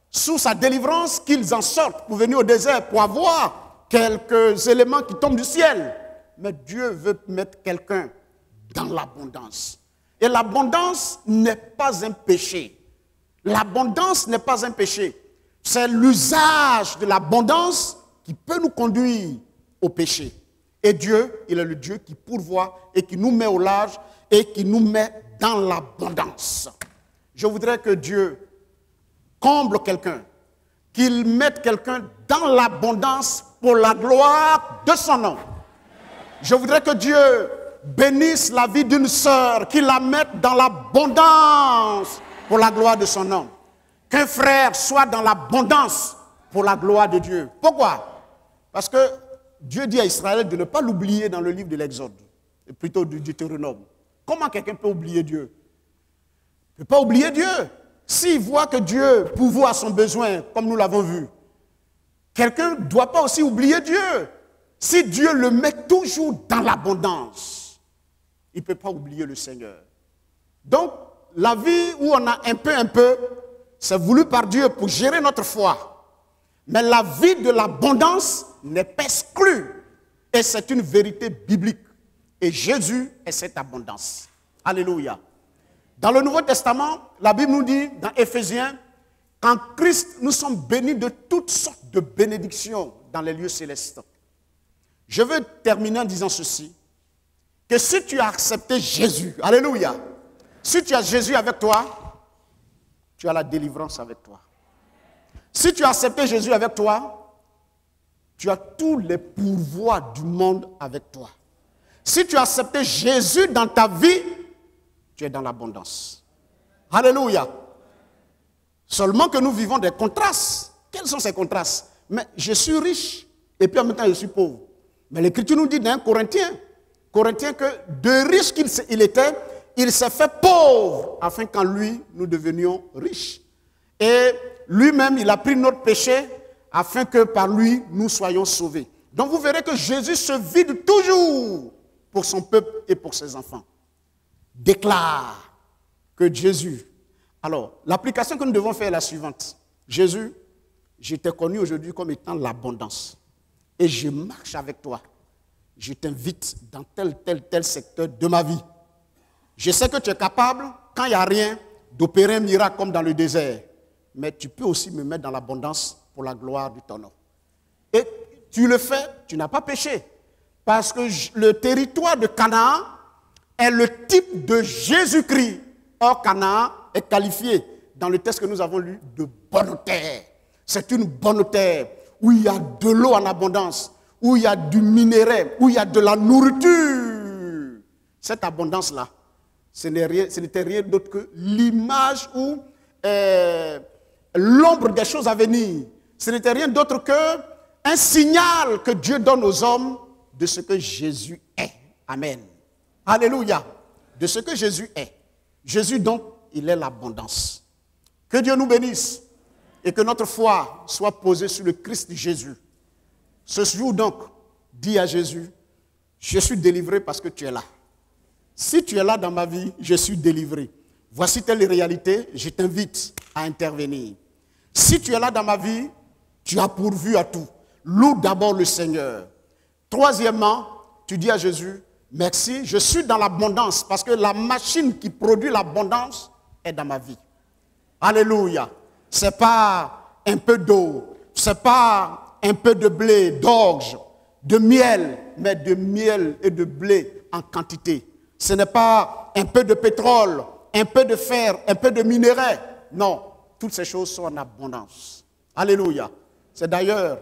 sous sa délivrance, qu'ils en sortent pour venir au désert, pour avoir quelques éléments qui tombent du ciel. Mais Dieu veut mettre quelqu'un dans l'abondance. Et l'abondance n'est pas un péché. L'abondance n'est pas un péché. C'est l'usage de l'abondance qui peut nous conduire au péché. Et Dieu, il est le Dieu qui pourvoit et qui nous met au large et qui nous met dans l'abondance. Je voudrais que Dieu comble quelqu'un, qu'il mette quelqu'un dans l'abondance pour la gloire de son nom. Je voudrais que Dieu bénisse la vie d'une sœur, qu'il la mette dans l'abondance pour la gloire de son nom. Qu'un frère soit dans l'abondance pour la gloire de Dieu. Pourquoi? Parce que Dieu dit à Israël de ne pas l'oublier dans le livre de l'Exode, et plutôt du Deutéronome. Comment quelqu'un peut oublier Dieu? Il ne peut pas oublier Dieu. S'il voit que Dieu pourvoit à son besoin, comme nous l'avons vu, quelqu'un ne doit pas aussi oublier Dieu. Si Dieu le met toujours dans l'abondance, il ne peut pas oublier le Seigneur. Donc, la vie où on a un peu, c'est voulu par Dieu pour gérer notre foi. Mais la vie de l'abondance n'est pas exclue. Et c'est une vérité biblique. Et Jésus est cette abondance. Alléluia. Dans le Nouveau Testament, la Bible nous dit, dans Éphésiens, qu'en Christ, nous sommes bénis de toutes sortes de bénédictions dans les lieux célestes. Je veux terminer en disant ceci, que si tu as accepté Jésus, alléluia, si tu as Jésus avec toi, tu as la délivrance avec toi. Si tu as accepté Jésus avec toi, tu as tous les pourvoirs du monde avec toi. Si tu as accepté Jésus dans ta vie, tu es dans l'abondance. Alléluia. Seulement que nous vivons des contrastes. Quels sont ces contrastes? Mais je suis riche et puis en même temps je suis pauvre. Mais l'Écriture nous dit dans 1 Corinthiens que de riche qu'il était, il s'est fait pauvre afin qu'en lui nous devenions riches. Et lui-même, il a pris notre péché afin que par lui nous soyons sauvés. Donc vous verrez que Jésus se vide toujours pour son peuple et pour ses enfants. Déclare que Jésus... Alors, l'application que nous devons faire est la suivante. Jésus, je t'ai connu aujourd'hui comme étant l'abondance. Et je marche avec toi. Je t'invite dans tel secteur de ma vie. Je sais que tu es capable, quand il n'y a rien, d'opérer un miracle comme dans le désert. Mais tu peux aussi me mettre dans l'abondance pour la gloire de ton nom. Et tu le fais, tu n'as pas péché. Parce que le territoire de Canaan est le type de Jésus-Christ. Or, Canaan est qualifié dans le texte que nous avons lu de bonne terre. C'est une bonne terre où il y a de l'eau en abondance, où il y a du minerai, où il y a de la nourriture. Cette abondance-là, ce n'était rien d'autre que l'image ou l'ombre des choses à venir. Ce n'était rien d'autre qu'un signal que Dieu donne aux hommes de ce que Jésus est. Amen. Alléluia. De ce que Jésus est. Jésus, donc, il est l'abondance. Que Dieu nous bénisse et que notre foi soit posée sur le Christ Jésus. Ce jour, donc, dis à Jésus, je suis délivré parce que tu es là. Si tu es là dans ma vie, je suis délivré. Voici telle réalité, je t'invite à intervenir. Si tu es là dans ma vie, tu as pourvu à tout. Loue d'abord le Seigneur. Troisièmement, tu dis à Jésus, merci, je suis dans l'abondance parce que la machine qui produit l'abondance est dans ma vie. Alléluia. Ce n'est pas un peu d'eau, ce n'est pas un peu de blé, d'orge, de miel, mais de miel et de blé en quantité. Ce n'est pas un peu de pétrole, un peu de fer, un peu de minerai. Non, toutes ces choses sont en abondance. Alléluia. C'est d'ailleurs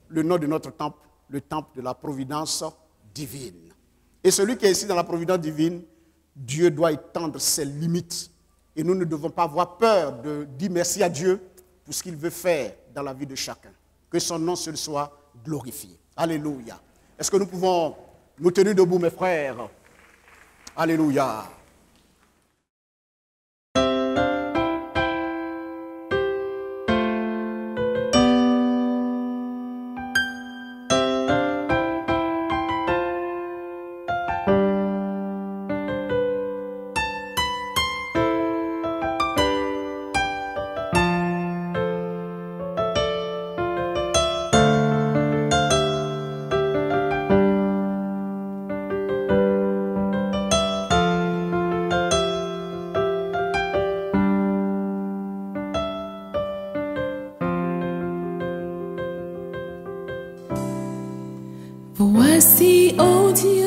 le nom de notre temple, le temple de la providence divine. Et celui qui est ici dans la providence divine, Dieu doit étendre ses limites. Et nous ne devons pas avoir peur de dire merci à Dieu pour ce qu'il veut faire dans la vie de chacun. Que son nom seul soit glorifié. Alléluia. Est-ce que nous pouvons nous tenir debout, mes frères? Alléluia. Voici, ô Dieu,